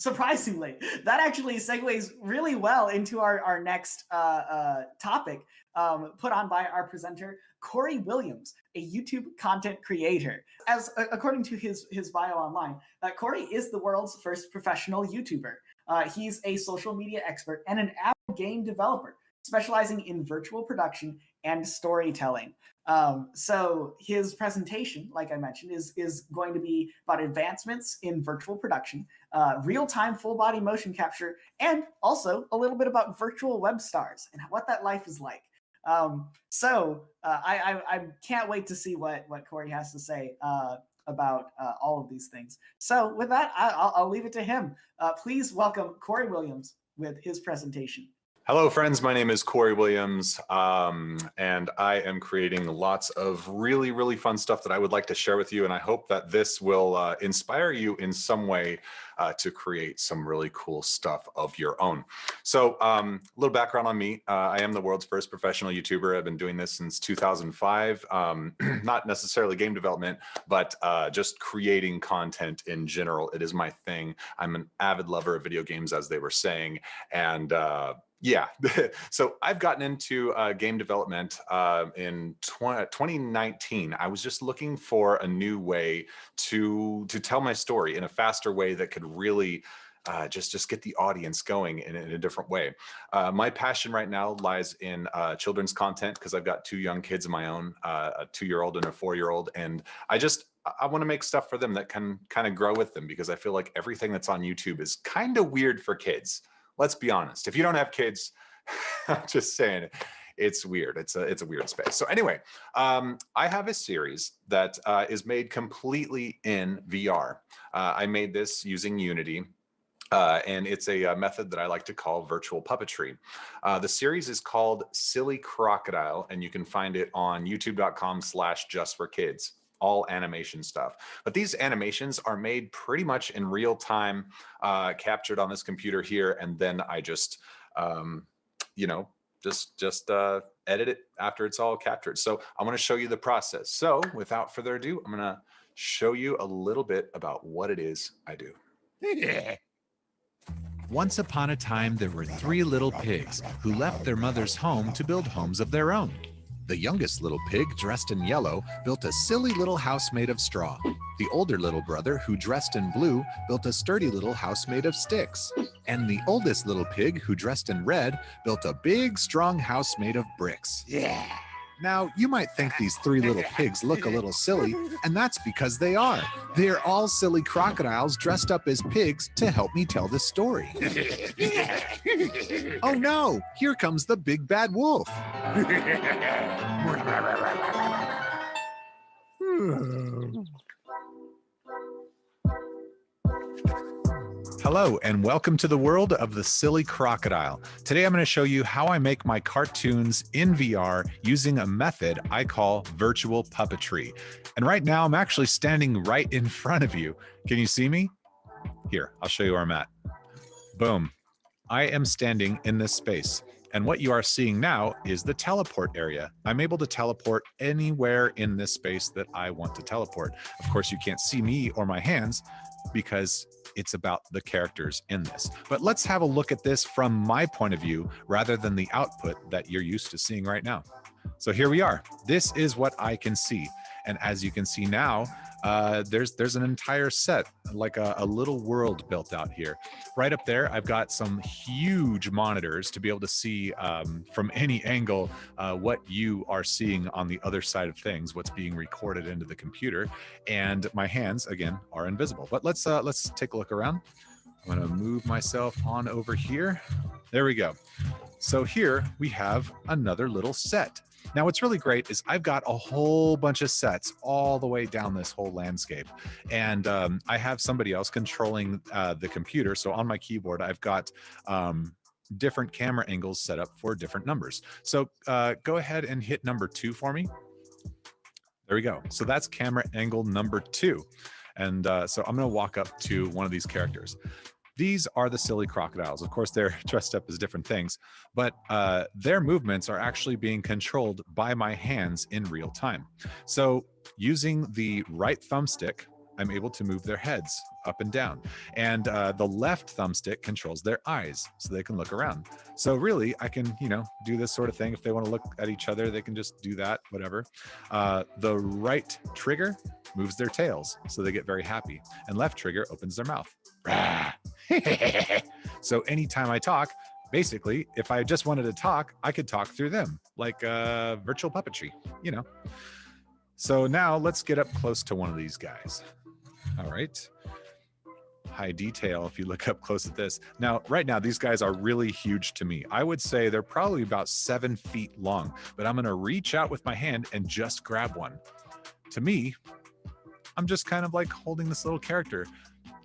surprisingly, that actually segues really well into our next topic, put on by our presenter, Corey Williams, a YouTube content creator. As according to his bio online, Corey is the world's first professional YouTuber. He's a social media expert and an avid game developer, specializing in virtual production and storytelling. So his presentation, like I mentioned, is going to be about advancements in virtual production, real-time full-body motion capture, and also a little bit about virtual web stars and what that life is like. I can't wait to see what Corey has to say about all of these things. So with that, I'll leave it to him. Please welcome Corey Williams with his presentation. Hello, friends. My name is Corey Williams, and I am creating lots of really, really fun stuff that I would like to share with you, and I hope that this will inspire you in some way to create some really cool stuff of your own. So a little background on me. I am the world's first professional YouTuber. I've been doing this since 2005, not necessarily game development, but just creating content in general. It is my thing. I'm an avid lover of video games, as they were saying, and yeah, so I've gotten into game development in 2019. I was just looking for a new way to tell my story in a faster way that could really just get the audience going in a different way. My passion right now lies in children's content because I've got two young kids of my own, a 2-year-old and a 4-year-old, and I want to make stuff for them that can kind of grow with them, because I feel like everything that's on YouTube is kind of weird for kids. Let's be honest. If you don't have kids, I'm just saying, it's weird. It's a weird space. So anyway, I have a series that is made completely in VR. I made this using Unity. And it's a method that I like to call virtual puppetry. The series is called Silly Crocodile, and you can find it on youtube.com/justforkids. All animation stuff. But these animations are made pretty much in real time, captured on this computer here, and then I just, edit it after it's all captured. So I want to show you the process. So without further ado, I'm going to show you a little bit about what it is I do. Once upon a time, there were 3 little pigs who left their mother's home to build homes of their own. The youngest little pig, dressed in yellow, built a silly little house made of straw. The older little brother, who dressed in blue, built a sturdy little house made of sticks. And the oldest little pig, who dressed in red, built a big, strong house made of bricks. Yeah. Now, you might think these 3 little pigs look a little silly, and that's because they are. They're all silly crocodiles dressed up as pigs to help me tell this story. Oh no, here comes the big bad wolf. Hello, and welcome to the world of the Silly Crocodile. Today I'm going to show you how I make my cartoons in VR using a method I call virtual puppetry. And right now I'm actually standing right in front of you. Can you see me? Here, I'll show you where I'm at. Boom. I am standing in this space. And what you are seeing now is the teleport area. I'm able to teleport anywhere in this space that I want to teleport. Of course, you can't see me or my hands because it's about the characters in this. But let's have a look at this from my point of view rather than the output that you're used to seeing right now. So here we are. This is what I can see. And as you can see now, there's an entire set, like a little world built out here. Right up there, I've got some huge monitors to be able to see from any angle what you are seeing on the other side of things, what's being recorded into the computer. And my hands, again, are invisible. But let's take a look around. I'm gonna move myself on over here. There we go. So here we have another little set. Now, what's really great is I've got a whole bunch of sets all the way down this whole landscape. And I have somebody else controlling the computer. So on my keyboard, I've got different camera angles set up for different numbers. So go ahead and hit number 2 for me. There we go. So that's camera angle number 2. And so I'm going to walk up to one of these characters. These are the silly crocodiles. Of course, they're dressed up as different things, but their movements are actually being controlled by my hands in real time. So using the right thumbstick, I'm able to move their heads up and down. And the left thumbstick controls their eyes so they can look around. So really, I can, do this sort of thing. If they want to look at each other, they can just do that, whatever. The right trigger moves their tails so they get very happy. And left trigger opens their mouth. So anytime I talk, basically, if I just wanted to talk, I could talk through them, like virtual puppetry, So now let's get up close to one of these guys. All right. High detail if you look up close at this. Now, right now, these guys are really huge to me. I would say they're probably about 7 feet long, but I'm gonna reach out with my hand and just grab one. To me, I'm just kind of like holding this little character,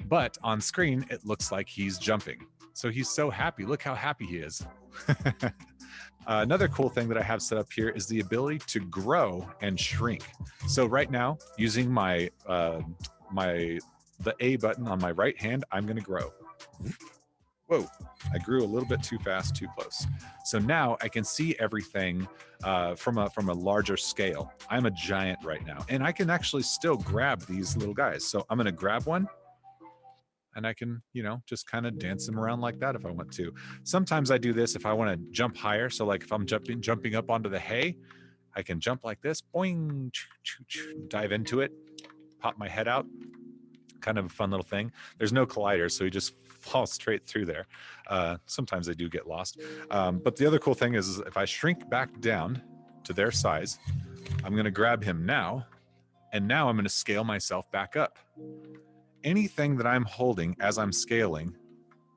but on screen, it looks like he's jumping. So he's so happy. Look how happy he is. Another cool thing that I have set up here is the ability to grow and shrink. So right now, using my the A button on my right hand, I'm going to grow. Whoa, I grew a little bit too fast, too close. So now I can see everything from a larger scale. I'm a giant right now, and I can actually still grab these little guys. So I'm going to grab one, and I can, just kind of dance them around like that if I want to. Sometimes I do this if I want to jump higher. So like if I'm jumping up onto the hay, I can jump like this, boing, dive into it, pop my head out. Kind of a fun little thing. There's no collider, so you just fall straight through there. Sometimes I do get lost. But the other cool thing is if I shrink back down to their size, I'm going to grab him now, and now I'm going to scale myself back up. Anything that I'm holding as I'm scaling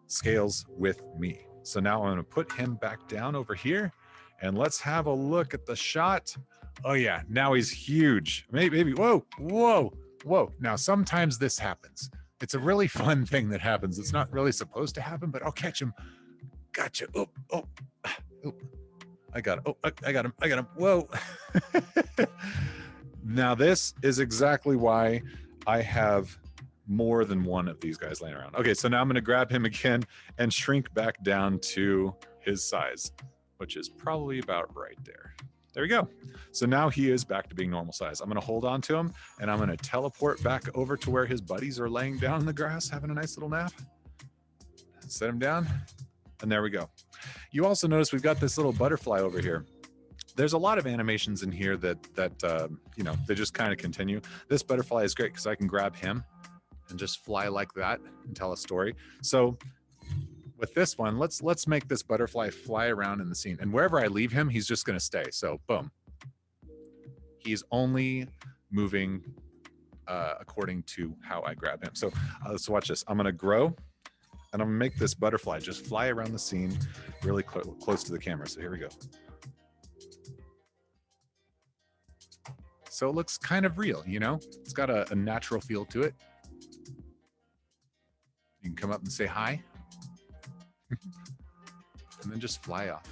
scales with me. So now I'm going to put him back down over here, and let's have a look at the shot. Oh yeah, now he's huge. Maybe, whoa. Now, sometimes this happens. It's a really fun thing that happens. It's not really supposed to happen, but I'll catch him. Gotcha. Oh. I got him. Whoa. Now, this is exactly why I have more than one of these guys laying around. Okay, so now I'm going to grab him again and shrink back down to his size, which is probably about right there. There we go. So now he is back to being normal size. I'm going to hold on to him, and I'm going to teleport back over to where his buddies are laying down in the grass, having a nice little nap. Set him down, and there we go. You also notice we've got this little butterfly over here. There's a lot of animations in here that they just kind of continue. This butterfly is great because I can grab him and just fly like that and tell a story. So with this one, let's make this butterfly fly around in the scene, and wherever I leave him, he's just going to stay. So boom, he's only moving according to how I grab him. So let's watch this. I'm going to grow, and I'm going to make this butterfly just fly around the scene really close to the camera. So here we go. So it looks kind of real, it's got a natural feel to it. You can come up and say hi. And then just fly off.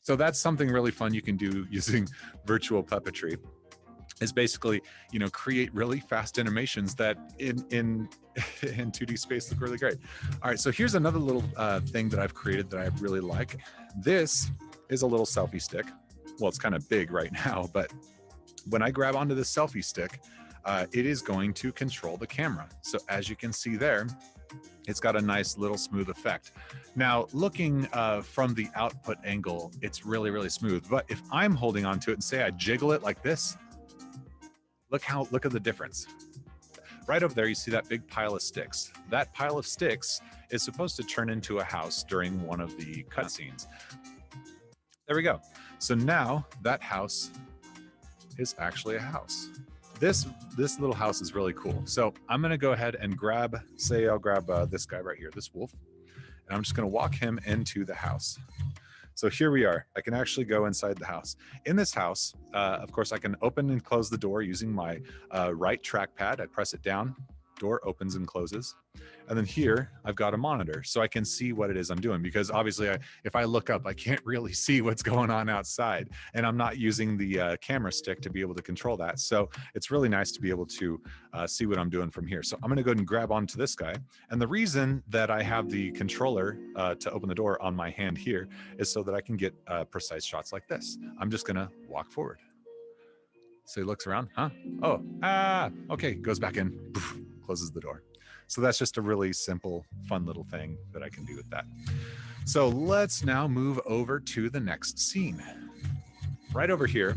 So that's something really fun you can do using virtual puppetry, is basically, create really fast animations that in 2D space look really great. All right, so here's another little thing that I've created that I really like. This is a little selfie stick. Well, it's kind of big right now, but when I grab onto this selfie stick, it is going to control the camera. So as you can see there, it's got a nice little smooth effect. Now, looking from the output angle, it's really, really smooth. But if I'm holding onto it and say I jiggle it like this, look at the difference. Right over there, you see that big pile of sticks. That pile of sticks is supposed to turn into a house during one of the cutscenes. There we go. So now that house is actually a house. This little house is really cool. So I'm going to go ahead and I'll grab this guy right here, this wolf, and I'm just going to walk him into the house. So here we are. I can actually go inside the house. In this house, of course, I can open and close the door using my right trackpad. I press it down, door opens and closes. And then here, I've got a monitor, so I can see what it is I'm doing, because obviously, if I look up, I can't really see what's going on outside, and I'm not using the camera stick to be able to control that. So it's really nice to be able to see what I'm doing from here. So I'm gonna go ahead and grab onto this guy. And the reason that I have the controller to open the door on my hand here is so that I can get precise shots like this. I'm just gonna walk forward. So he looks around, huh? Oh, okay, goes back in, poof, closes the door. So that's just a really simple, fun little thing that I can do with that. So let's now move over to the next scene. Right over here,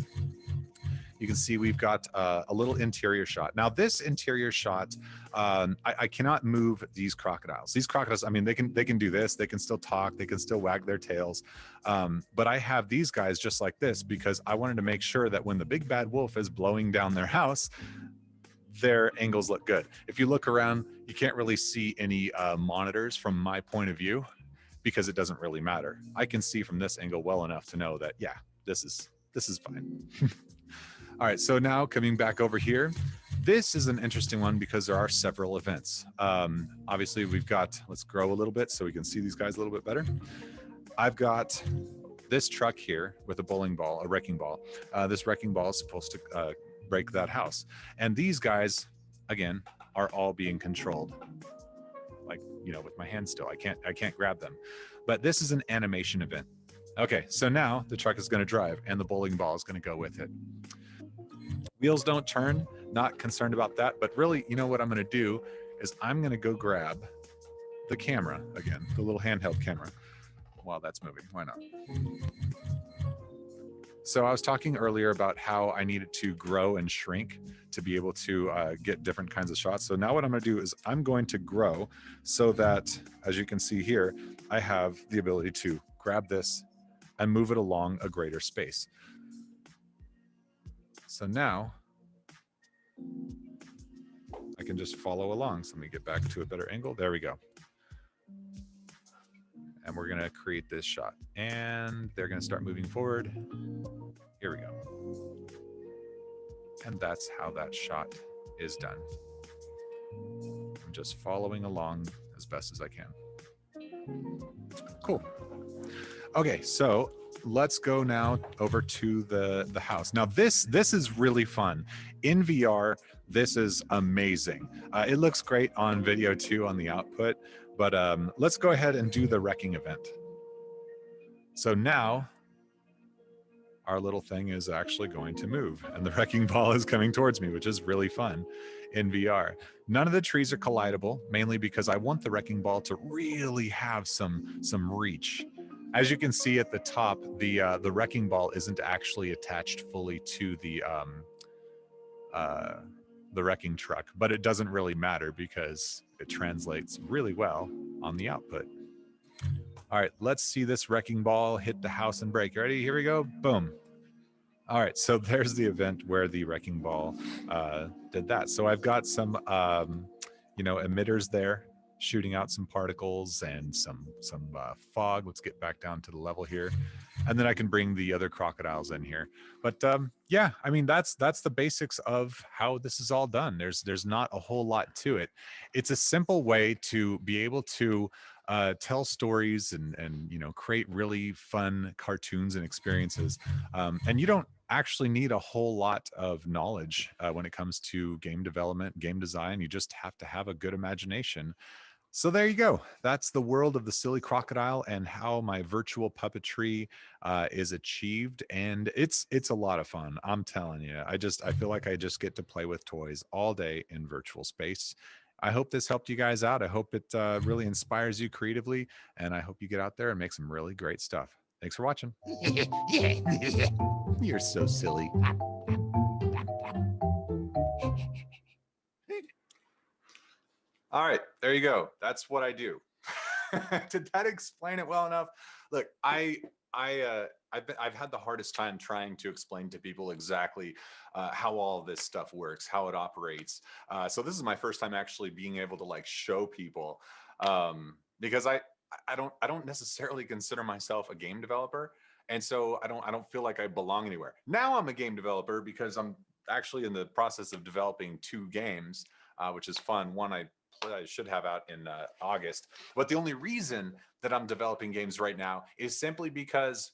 you can see we've got a little interior shot. Now this interior shot, I cannot move these crocodiles. These crocodiles, I mean, they can do this. They can still talk. They can still wag their tails. But I have these guys just like this because I wanted to make sure that when the big bad wolf is blowing down their house, their angles look good. If you look around, you can't really see any monitors from my point of view because it doesn't really matter. I can see from this angle well enough to know that, yeah, this is fine. All right, so now coming back over here, this is an interesting one because there are several events. Obviously, we've got, let's grow a little bit so we can see these guys a little bit better. I've got this truck here with a bowling ball, a wrecking ball. This wrecking ball is supposed to break that house. And these guys, again, are all being controlled. Like, you know, with my hand still, I can't grab them. But this is an animation event. Okay, so now the truck is gonna drive and the bowling ball is gonna go with it. Wheels don't turn, not concerned about that, but really, you know what I'm gonna do is I'm gonna go grab the camera again, the little handheld camera, while that's moving, why not? So I was talking earlier about how I needed to grow and shrink to be able to get different kinds of shots. So now what I'm gonna do is I'm going to grow so that, as you can see here, I have the ability to grab this and move it along a greater space. So now I can just follow along. So let me get back to a better angle. There we go. And we're gonna create this shot and they're gonna start moving forward. Here we go. And that's how that shot is done. I'm just following along as best as I can. Cool. Okay, so let's go now over to the house. Now this is really fun. In VR, this is amazing. It looks great on video too on the output, but let's go ahead and do the wrecking event. So now our little thing is actually going to move and the wrecking ball is coming towards me, which is really fun in VR. None of the trees are collidable, mainly because I want the wrecking ball to really have some reach. As you can see at the top, the wrecking ball isn't actually attached fully to the wrecking truck, but it doesn't really matter because it translates really well on the output. All right, let's see this wrecking ball hit the house and break. Ready? Here we go. Boom. All right, so there's the event where the wrecking ball did that. So I've got some, you know, emitters there shooting out some particles and some fog. Let's get back down to the level here. And then I can bring the other crocodiles in here. But yeah, I mean, that's the basics of how this is all done. There's not a whole lot to it. It's a simple way to be able to tell stories and you know, create really fun cartoons and experiences. And you don't actually need a whole lot of knowledge when it comes to game development, game design. You just have to have a good imagination. So there you go. That's the world of the silly crocodile and how my virtual puppetry is achieved. And it's a lot of fun. I'm telling you, I feel like I just get to play with toys all day in virtual space. I hope this helped you guys out. I hope it really inspires you creatively. And I hope you get out there and make some really great stuff. Thanks for watching. You're so silly. All right, there you go. That's what I do. Did that explain it well enough? Look, I've had the hardest time trying to explain to people exactly how all of this stuff works, how it operates. So this is my first time actually being able to like show people because I don't necessarily consider myself a game developer, and so I don't feel like I belong anywhere. Now I'm a game developer because I'm actually in the process of developing 2 games, which is fun. One I should have out in August. But the only reason that I'm developing games right now is simply because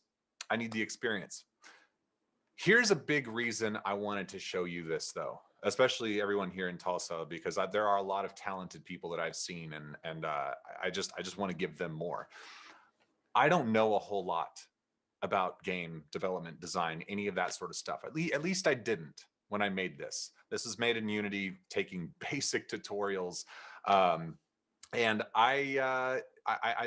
I need the experience. Here's a big reason I wanted to show you this though, especially everyone here in Tulsa, because there are a lot of talented people that I've seen and I just want to give them more. I don't know a whole lot about game development, design, any of that sort of stuff. At least I didn't. when I made this. This is made in Unity, taking basic tutorials. And I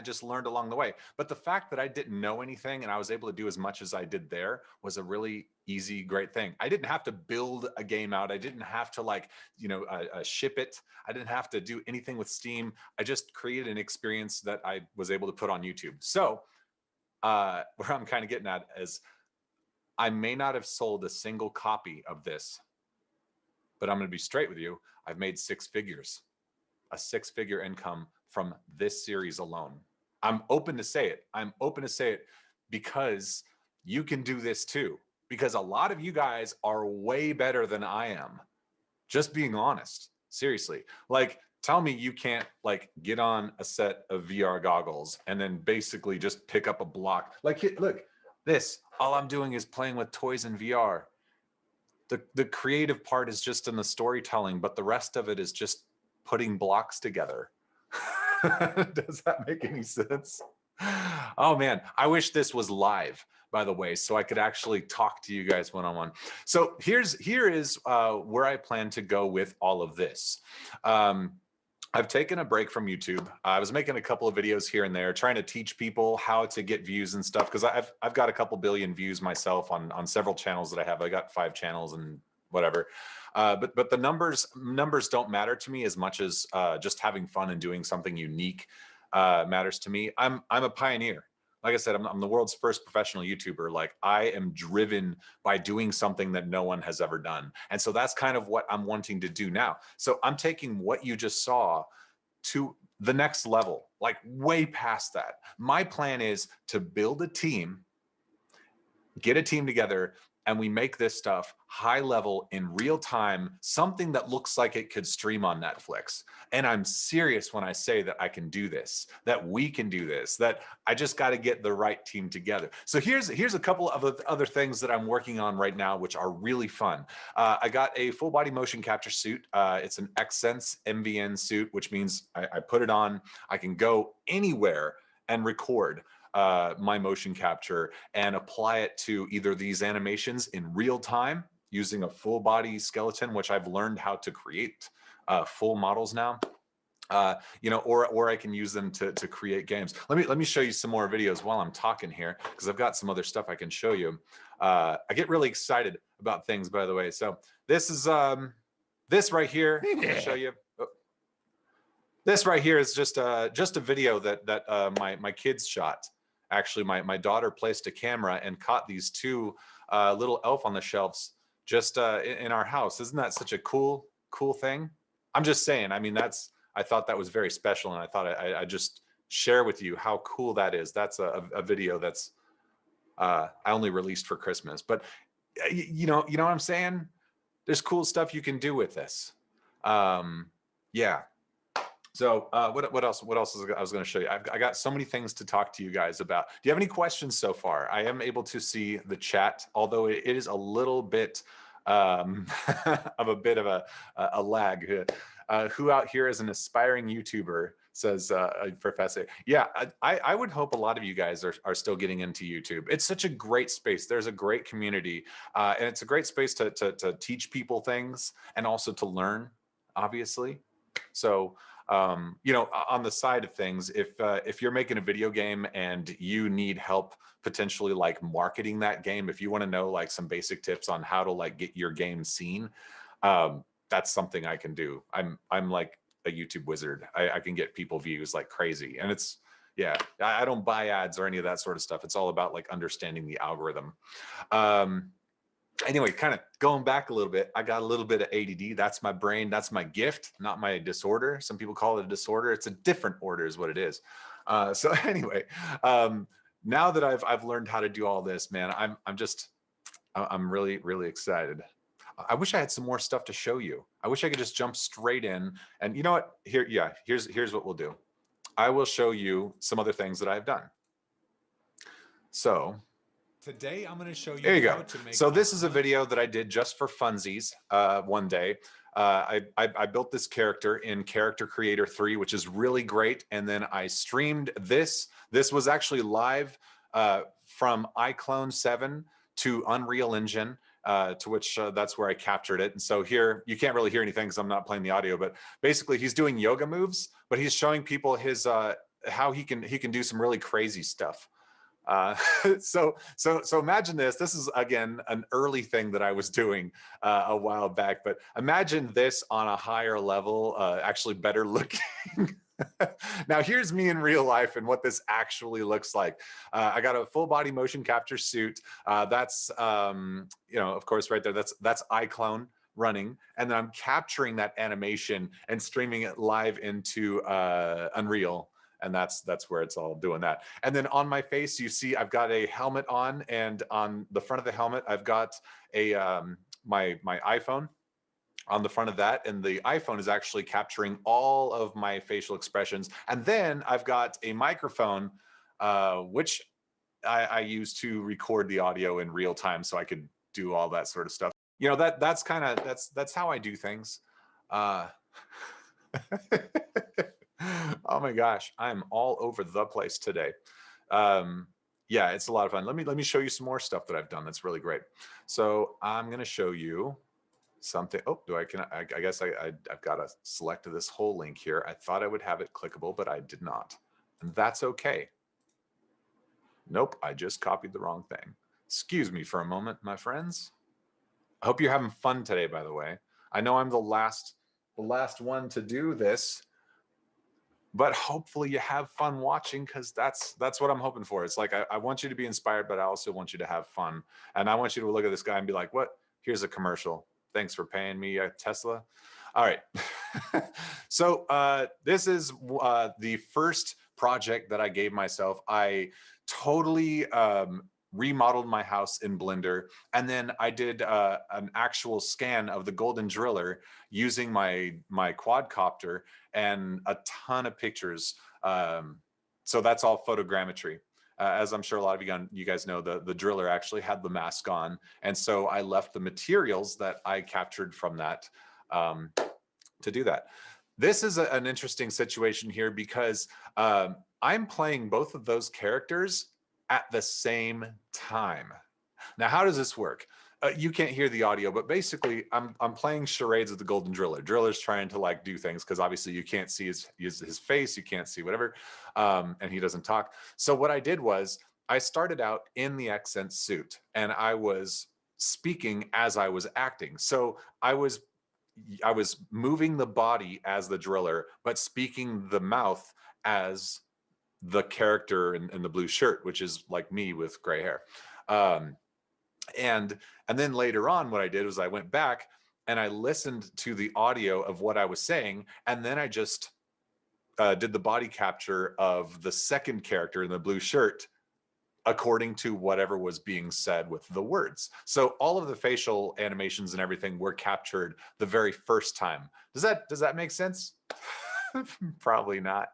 just learned along the way. But the fact that I didn't know anything and I was able to do as much as I did there was a really easy, great thing. I didn't have to build a game out. I didn't have to like, ship it. I didn't have to do anything with Steam. I just created an experience that I was able to put on YouTube. So where I'm kind of getting at is I may not have sold a single copy of this, but I'm going to be straight with you. I've made 6 figures. A 6-figure income from this series alone. I'm open to say it. I'm open to say it because you can do this too. Because a lot of you guys are way better than I am. Just being honest. Seriously. Like, tell me you can't like get on a set of VR goggles and then basically just pick up a block. Like, look, this, all I'm doing is playing with toys in VR. The creative part is just in the storytelling, but the rest of it is just putting blocks together. Does that make any sense? Oh man, I wish this was live, by the way, so I could actually talk to you guys one-on-one. So here is where I plan to go with all of this. I've taken a break from YouTube. I was making a couple of videos here and there, trying to teach people how to get views and stuff, because I've got a couple billion views myself on several channels that I have. I got 5 channels and whatever. But the numbers don't matter to me as much as just having fun and doing something unique matters to me. I'm a pioneer. Like I said, I'm the world's first professional YouTuber. Like, I am driven by doing something that no one has ever done. And so that's kind of what I'm wanting to do now. So I'm taking what you just saw to the next level, like way past that. My plan is to build a team, get a team together, and we make this stuff high level in real time, something that looks like it could stream on Netflix. And I'm serious when I say that I can do this, that we can do this, that I just got to get the right team together. So here's a couple of other things that I'm working on right now, which are really fun. I got a full body motion capture suit. It's an Xsense MVN suit, which means I put it on, I can go anywhere and record my motion capture and apply it to either these animations in real time using a full body skeleton, which I've learned how to create full models now. Or I can use them to create games. Let me show you some more videos while I'm talking here, because I've got some other stuff I can show you. I get really excited about things, by the way. So this is this right here. Let me show you. This right here is just a video that my kids shot. Actually, my daughter placed a camera and caught these 2 little elf on the shelves just in our house. Isn't that such a cool thing? I'm just saying. I mean, I thought that was very special, and I thought I'd just share with you how cool that is. That's a video that's I only released for Christmas, but you know what I'm saying? There's cool stuff you can do with this. Yeah. So what else I was going to show you? I got so many things to talk to you guys about. Do you have any questions so far? I am able to see the chat, although it is a little bit of a lag. Who out here is an aspiring YouTuber, says Professor. Yeah, I would hope a lot of you guys are still getting into YouTube. It's such a great space. There's a great community, and it's a great space to teach people things and also to learn, obviously. So on the side of things, if you're making a video game and you need help potentially like marketing that game, if you want to know like some basic tips on how to like get your game seen, that's something I can do. I'm like a YouTube wizard. I can get people views like crazy, and I don't buy ads or any of that sort of stuff. It's all about like understanding the algorithm. Anyway, kind of going back a little bit, I got a little bit of ADD. That's my brain. That's my gift, not my disorder. Some people call it a disorder. It's a different order is what it is. So anyway, now that I've learned how to do all this, man, I'm really, really excited. I wish I had some more stuff to show you. I wish I could just jump straight in. And you know what? Here's what we'll do. I will show you some other things that I've done. So today I'm going to show you there you how go. to make. So this is a video that I did just for funsies one day. I built this character in Character Creator 3, which is really great. And then I streamed this. This was actually live from iClone 7 to Unreal Engine. to which that's where I captured it. And so here, you can't really hear anything because I'm not playing the audio, but basically he's doing yoga moves, but he's showing people his how he can do some really crazy stuff. So imagine this. This is again an early thing that I was doing a while back, but imagine this on a higher level, actually better looking. Now here's me in real life and what this actually looks like. I got a full body motion capture suit. That's you know, of course, right there. That's iClone running, and then I'm capturing that animation and streaming it live into Unreal. And that's where it's all doing that. And then on my face, you see I've got a helmet on, and on the front of the helmet, I've got a my iPhone on the front of that, and the iPhone is actually capturing all of my facial expressions. And then I've got a microphone, which I use to record the audio in real time, so I could do all that sort of stuff. You know, that's kind of that's how I do things. Oh my gosh, I'm all over the place today. Yeah, it's a lot of fun. Let me show you some more stuff that I've done that's really great. So I'm going to show you something. Oh, I guess I've got to select this whole link here. I thought I would have it clickable, but I did not. And that's okay. Nope, I just copied the wrong thing. Excuse me for a moment, my friends. I hope you're having fun today, by the way. I know I'm the last one to do this, but hopefully you have fun watching, because that's what I'm hoping for. It's like I want you to be inspired, but I also want you to have fun. And I want you to look at this guy and be like, what? Here's a commercial. Thanks for paying me, Tesla. All right. So this is the first project that I gave myself. I totally remodeled my house in Blender, and then I did an actual scan of the Golden Driller using my quadcopter and a ton of pictures. So that's all photogrammetry. As I'm sure a lot of you guys know, the driller actually had the mask on, and so I left the materials that I captured from that to do that. This is an interesting situation here because I'm playing both of those characters at the same time. Now, how does this work? You can't hear the audio, but basically I'm playing charades with the Golden Driller. Driller's trying to like do things because obviously you can't see his face, you can't see whatever, and he doesn't talk. So what I did was I started out in the accent suit, and I was speaking as I was acting. So I was moving the body as the driller, but speaking the mouth as the character in the blue shirt, which is like me with gray hair. And then later on, what I did was I went back and I listened to the audio of what I was saying, and then I just did the body capture of the second character in the blue shirt according to whatever was being said with the words. So all of the facial animations and everything were captured the very first time. Does that make sense? Probably not.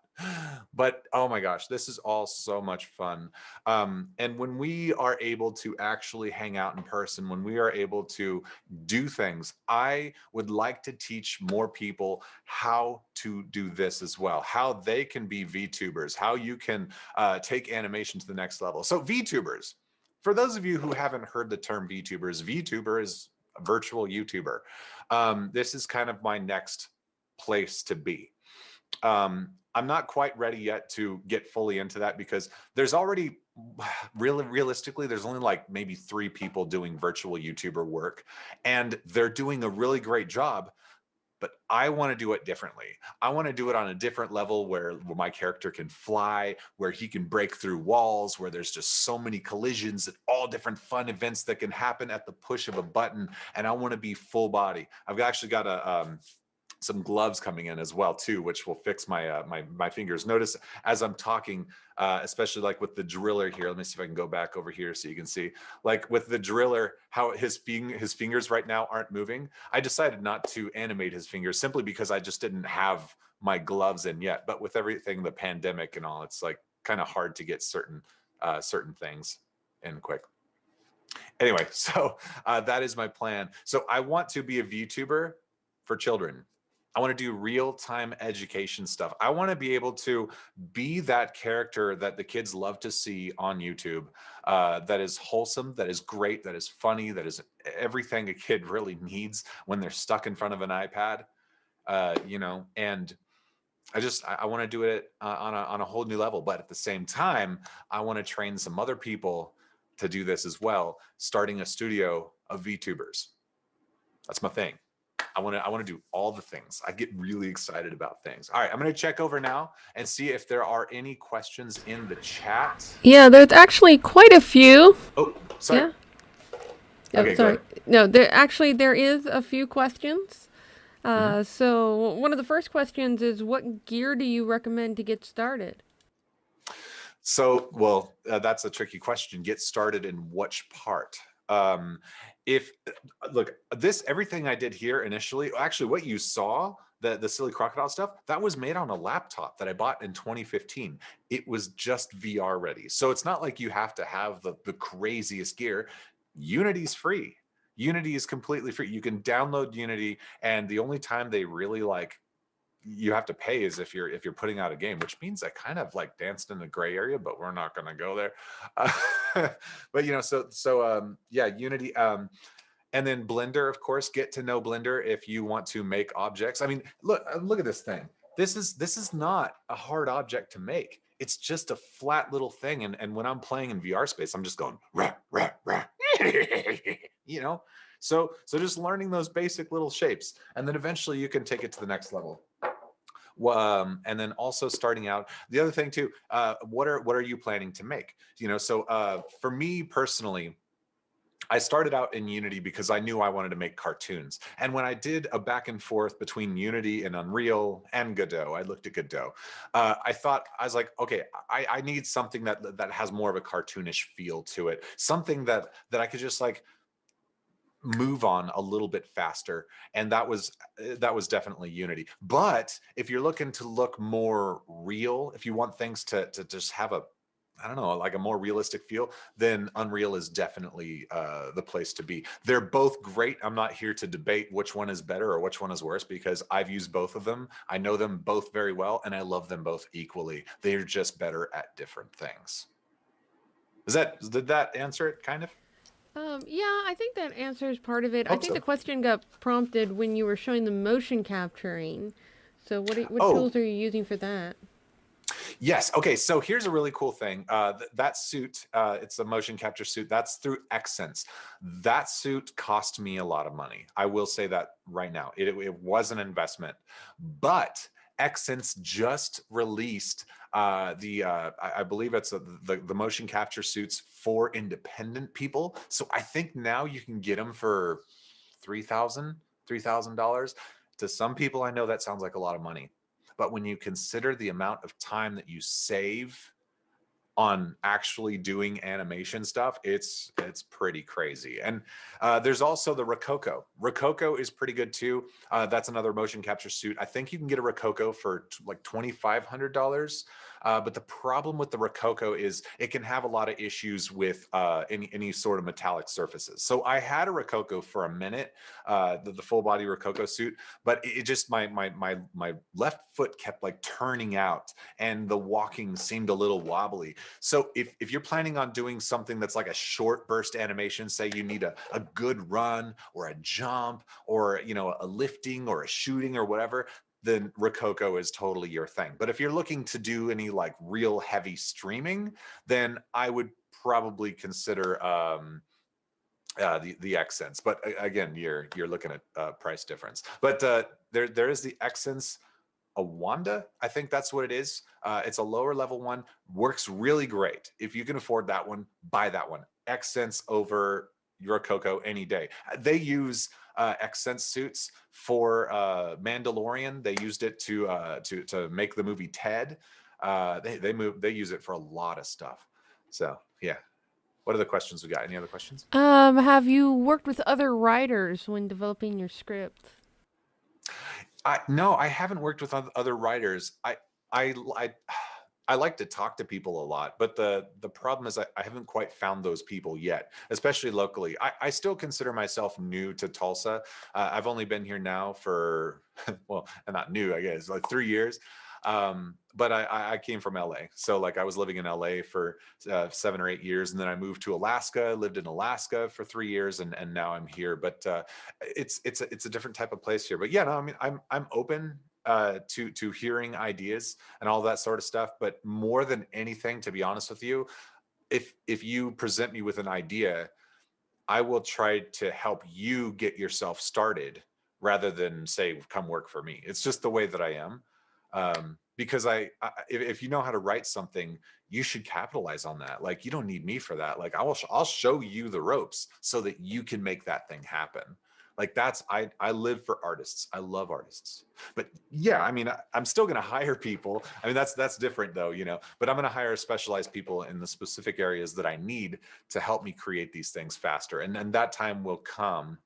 But oh my gosh, this is all so much fun. And when we are able to actually hang out in person, when we are able to do things, I would like to teach more people how to do this as well, how they can be VTubers, how you can take animation to the next level. So VTubers, for those of you who haven't heard the term VTubers, VTuber is a virtual YouTuber. This is kind of my next place to be. I'm not quite ready yet to get fully into that because there's already realistically, there's only like maybe 3 people doing virtual YouTuber work, and they're doing a really great job. But I want to do it differently. I want to do it on a different level where my character can fly, where he can break through walls, where there's just so many collisions and all different fun events that can happen at the push of a button. And I want to be full body. I've actually got some gloves coming in as well too, which will fix my my fingers. Notice as I'm talking, especially like with the driller here, let me see if I can go back over here so you can see, like with the driller, how his fingers right now aren't moving. I decided not to animate his fingers simply because I just didn't have my gloves in yet. But with everything, the pandemic and all, it's like kind of hard to get certain things in quick. Anyway, so that is my plan. So I want to be a VTuber for children. I want to do real-time education stuff. I want to be able to be that character that the kids love to see on YouTube, that is wholesome, that is great, that is funny, that is everything a kid really needs when they're stuck in front of an iPad. And I want to do it on a whole new level. But at the same time, I want to train some other people to do this as well, starting a studio of VTubers. That's my thing. I want to do all the things. I get really excited about things. All right, I'm going to check over now and see if there are any questions in the chat. Yeah, there's actually quite a few. Oh, sorry. Yeah. Okay, sorry. go ahead. No, there is a few questions. So one of the first questions is, what gear do you recommend to get started? So, well, that's a tricky question. Get started in which part? Look, everything I did here initially, actually what you saw, the silly crocodile stuff, that was made on a laptop that I bought in 2015. It was just VR ready. So it's not like you have to have the craziest gear. Unity's free. Unity is completely free. You can download Unity, and the only time they really you have to pay is if you're putting out a game, which means I kind of like danced in the gray area, but we're not going to go there. But yeah, Unity. And then Blender, of course, get to know Blender if you want to make objects. I mean, look at this thing. This is not a hard object to make. It's just a flat little thing. And when I'm playing in VR space, I'm just going, rah, rah, rah. So just learning those basic little shapes, and then eventually you can take it to the next level. And then also starting out, the other thing too, what are you planning to make? So for me personally, I started out in Unity because I knew I wanted to make cartoons. And when I did a back and forth between Unity and Unreal and Godot, I looked at Godot. I was like, okay, I need something that has more of a cartoonish feel to it. Something that I could just like move on a little bit faster, and that was definitely Unity. But if you're looking to look more real, if you want things to just have a, I don't know, like a more realistic feel, then Unreal is definitely the place to be. They're both great. I'm not here to debate which one is better or which one is worse, because I've used both of them. I know them both very well, and I love them both equally. They're just better at different things. Did that answer it, kind of? Yeah, I think that answers part of it. I Hope think so. the question got prompted when you were showing the motion capturing. So what Oh. tools are you using for that? Yes. Okay. So here's a really cool thing. That suit, it's a motion capture suit. That's through Xsense. That suit cost me a lot of money. I will say that right now. It was an investment, but Xsense just released I believe it's the motion capture suits for independent people. So I think now you can get them for $3,000. To some people, I know that sounds like a lot of money. But when you consider the amount of time that you save on actually doing animation stuff, it's pretty crazy. And there's also the Rococo. Rococo is pretty good too. That's another motion capture suit. I think you can get a Rococo for like $2,500. But the problem with the Rococo is it can have a lot of issues with any sort of metallic surfaces. So I had a Rococo for a minute, the full body Rococo suit, but it just my left foot kept like turning out, and the walking seemed a little wobbly. So if you're planning on doing something that's like a short burst animation, say you need a good run or a jump or a lifting or a shooting or whatever, then Rococo is totally your thing. But if you're looking to do any like real heavy streaming, then I would probably consider the Xsense. But again, you're looking at price difference. But there is the Xsense Awanda, I think that's what it is. It's a lower level one, works really great. If you can afford that one, buy that one. Xsense over Rococo any day. They use Xsense suits for Mandalorian. They used it to make the movie Ted. They use it for a lot of stuff. So yeah. What are the questions we got? Any other questions? Have you worked with other writers when developing your script? No, I haven't worked with other writers. I like to talk to people a lot, but the problem is I haven't quite found those people yet, especially locally. I still consider myself new to Tulsa. I've only been here now for, well, not new, I guess, like 3 years. But I came from LA. So like I was living in LA for 7 or 8 years, and then I moved to Alaska, lived in Alaska for 3 years, and now I'm here. But it's a different type of place here. But yeah, no, I mean, I'm open to hearing ideas and all that sort of stuff. But more than anything, to be honest with you, if you present me with an idea, I will try to help you get yourself started rather than say, come work for me. It's just the way that I am. Because if you know how to write something, you should capitalize on that. Like, you don't need me for that. Like, I'll show you the ropes so that you can make that thing happen. Like, I live for artists. I love artists. But yeah, I mean, I'm still going to hire people. I mean, that's different though, but I'm going to hire specialized people in the specific areas that I need to help me create these things faster. And that time will come,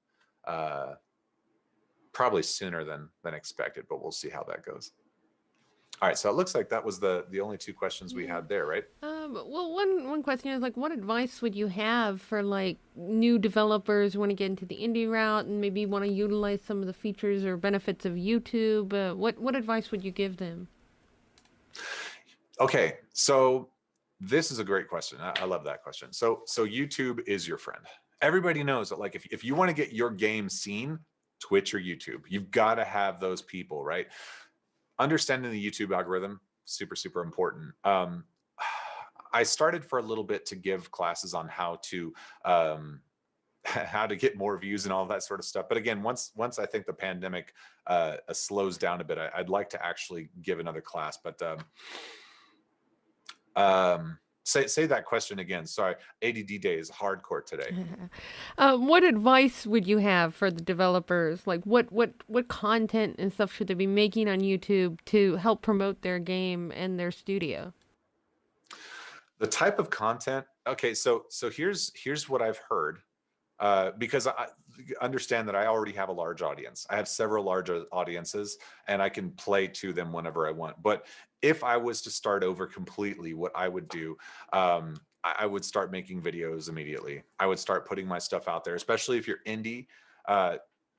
probably sooner than expected, but we'll see how that goes. All right, so it looks like that was the only two questions we had there, right? Well, one question is like, what advice would you have for like new developers who want to get into the indie route and maybe want to utilize some of the features or benefits of YouTube? What advice would you give them? Okay, so this is a great question. I love that question. So YouTube is your friend. Everybody knows that, like, if you want to get your game seen, Twitch or YouTube, you've got to have those people, right? Understanding the YouTube algorithm, super, super important. I started for a little bit to give classes on how to get more views and all that sort of stuff. But again, once I think the pandemic slows down a bit, I'd like to actually give another class. But say that question again. Sorry, ADD day is hardcore today. What advice would you have for the developers? Like, what content and stuff should they be making on YouTube to help promote their game and their studio? The type of content. Okay, so here's what I've heard, because I understand that I already have a large audience. I have several large audiences, and I can play to them whenever I want. But if I was to start over completely, what I would do, I would start making videos immediately. I would start putting my stuff out there, especially if you're indie.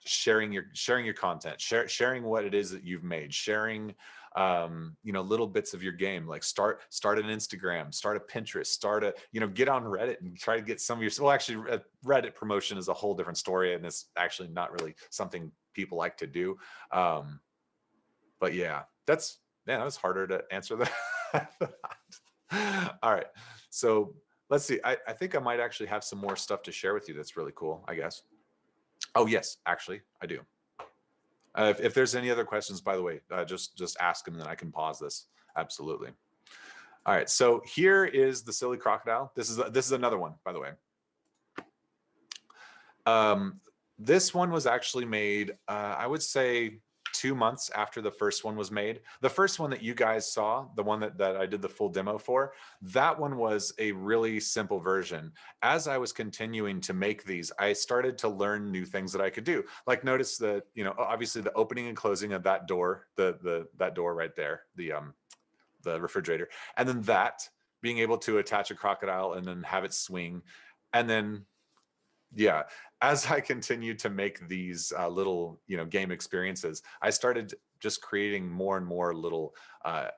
Sharing your content, sharing what it is that you've made, sharing little bits of your game. Like start an Instagram, start a Pinterest, get on Reddit and try to get some of your, well, actually Reddit promotion is a whole different story, and it's actually not really something people like to do. But yeah, that was harder to answer that. All right, so let's see. I think I might actually have some more stuff to share with you that's really cool, I guess. Oh yes, actually I do. If there's any other questions, by the way, just ask them, and then I can pause this. Absolutely. All right, so here is the silly crocodile. This is another one, by the way. This one was actually made, I would say, 2 months after the first one was made. The first one that you guys saw, the one that I did the full demo for, that one was a really simple version. As I was continuing to make these, I started to learn new things that I could do. Like, notice that, obviously the opening and closing of that door, that door right there, the refrigerator, and then that being able to attach a crocodile and then have it swing. And then, yeah, as I continued to make these little, game experiences, I started just creating more and more little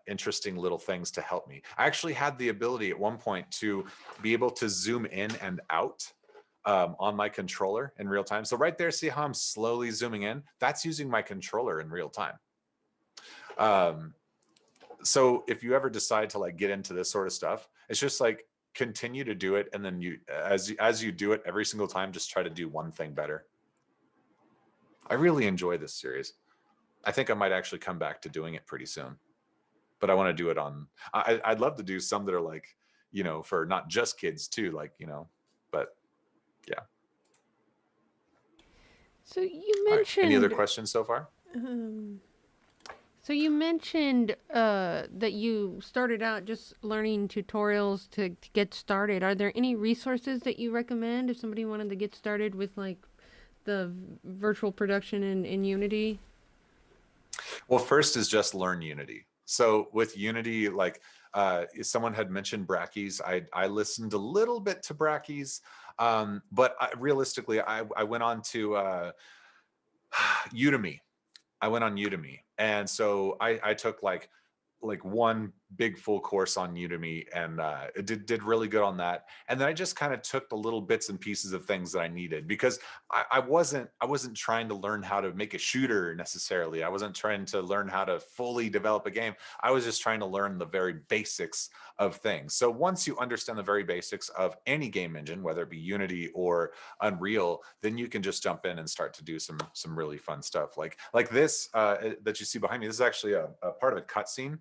interesting little things to help me. I actually had the ability at one point to be able to zoom in and out on my controller in real time. So right there, see how I'm slowly zooming in? That's using my controller in real time. So if you ever decide to like get into this sort of stuff, it's just like, continue to do it, and then as you do it every single time, just try to do one thing better. I really enjoy this series. I think I might actually come back to doing it pretty soon, but I want to do it on, I'd love to do some that are like, for not just kids too, like, but yeah. So you mentioned, right. Any other questions so far? So you mentioned that you started out just learning tutorials to get started. Are there any resources that you recommend if somebody wanted to get started with like the virtual production in Unity? Well, first is just learn Unity. So with Unity, like someone had mentioned Brackeys. I listened a little bit to Brackeys, but realistically, I went on to Udemy. I went on Udemy, and so I took like one big full course on Udemy, and it did really good on that. And then I just kind of took the little bits and pieces of things that I needed, because I wasn't trying to learn how to make a shooter necessarily. I wasn't trying to learn how to fully develop a game. I was just trying to learn the very basics of things. So once you understand the very basics of any game engine, whether it be Unity or Unreal, then you can just jump in and start to do some really fun stuff. Like this that you see behind me. This is actually a part of a cutscene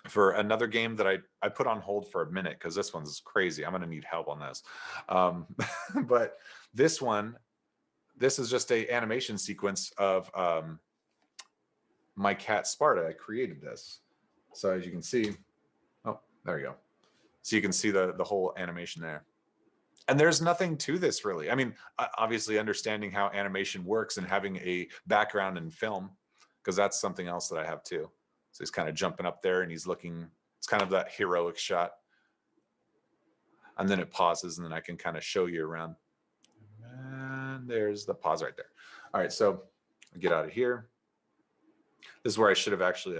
for another game that I put on hold for a minute, because this one's crazy. I'm gonna need help on this. But this is just a animation sequence of my cat Sparta. I created this. So as you can see, oh, there you go. So you can see the whole animation there. And there's nothing to this really. I mean, obviously understanding how animation works and having a background in film, because that's something else that I have too. So he's kind of jumping up there and he's looking, it's kind of that heroic shot. And then it pauses, and then I can kind of show you around. And there's the pause right there. All right, so I get out of here. This is where I should have actually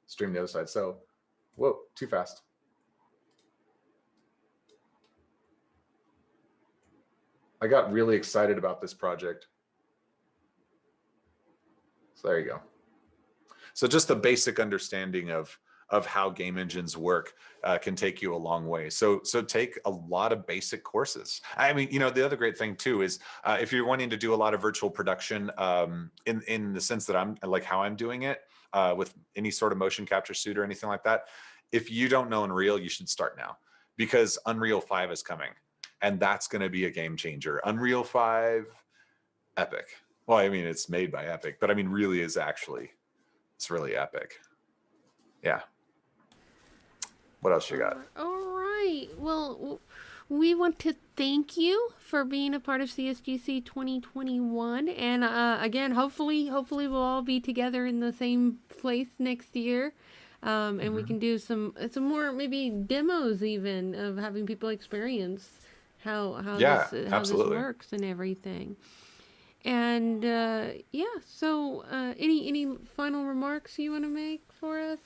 streamed the other side. So, whoa, too fast. I got really excited about this project. So there you go. So just the basic understanding of how game engines work can take you a long way. So take a lot of basic courses. I mean, the other great thing too is if you're wanting to do a lot of virtual production in the sense that I'm like how I'm doing it with any sort of motion capture suit or anything like that, if you don't know Unreal, you should start now, because Unreal 5 is coming, and that's going to be a game changer. Unreal 5, epic. Well, I mean, it's made by Epic, but I mean, really is actually. It's really epic. Yeah. What else you got? All right. Well, we want to thank you for being a part of CSGC 2021. And again, hopefully we'll all be together in the same place next year. And we can do some more maybe demos even of having people experience how this works and everything. And so any final remarks you want to make for us?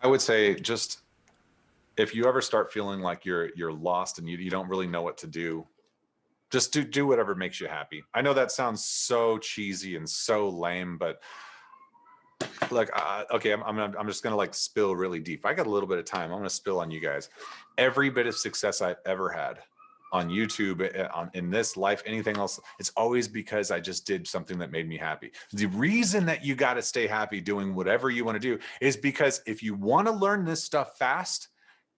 I would say, just if you ever start feeling like you're lost and you don't really know what to do, just do whatever makes you happy. I know that sounds so cheesy and so lame, but like okay, I'm just gonna like spill really deep. I got a little bit of time. I'm gonna spill on you guys. Every bit of success I've ever had on YouTube, in this life, anything else, it's always because I just did something that made me happy. The reason that you got to stay happy doing whatever you want to do is because if you want to learn this stuff fast,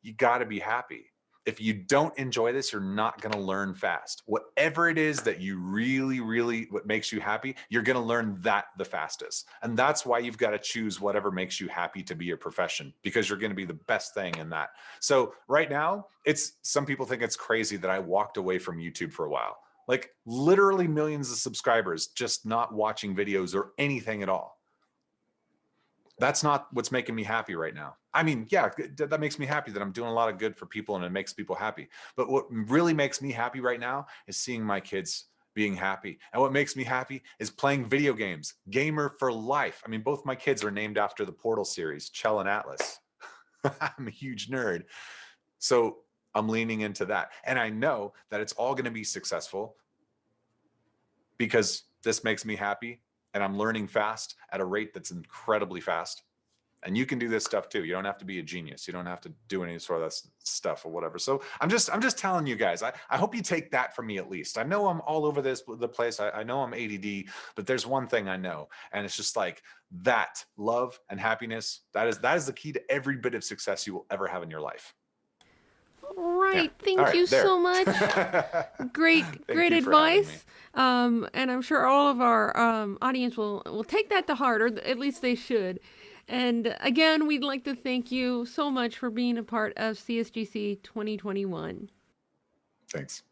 you got to be happy. If you don't enjoy this, you're not going to learn fast. Whatever it is that you really, what makes you happy, you're going to learn that the fastest. And that's why you've got to choose whatever makes you happy to be your profession, because you're going to be the best thing in that. So right now, some people think it's crazy that I walked away from YouTube for a while. Like literally millions of subscribers, just not watching videos or anything at all. That's not what's making me happy right now. I mean, yeah, that makes me happy that I'm doing a lot of good for people and it makes people happy. But what really makes me happy right now is seeing my kids being happy. And what makes me happy is playing video games. Gamer for life. I mean, both my kids are named after the Portal series, Chell and Atlas. I'm a huge nerd. So I'm leaning into that. And I know that it's all going to be successful because this makes me happy. And I'm learning fast at a rate that's incredibly fast. And you can do this stuff too. You don't have to be a genius. You don't have to do any sort of that stuff or whatever. So I'm just telling you guys, I hope you take that from me at least. I know I'm all over the place. I know I'm ADD, but there's one thing I know. And it's just like that love and happiness. That is the key to every bit of success you will ever have in your life. Right. Yeah. Thank you so much. Great advice. And I'm sure all of our audience will take that to heart, or at least they should. And again, we'd like to thank you so much for being a part of CSGC 2021. Thanks.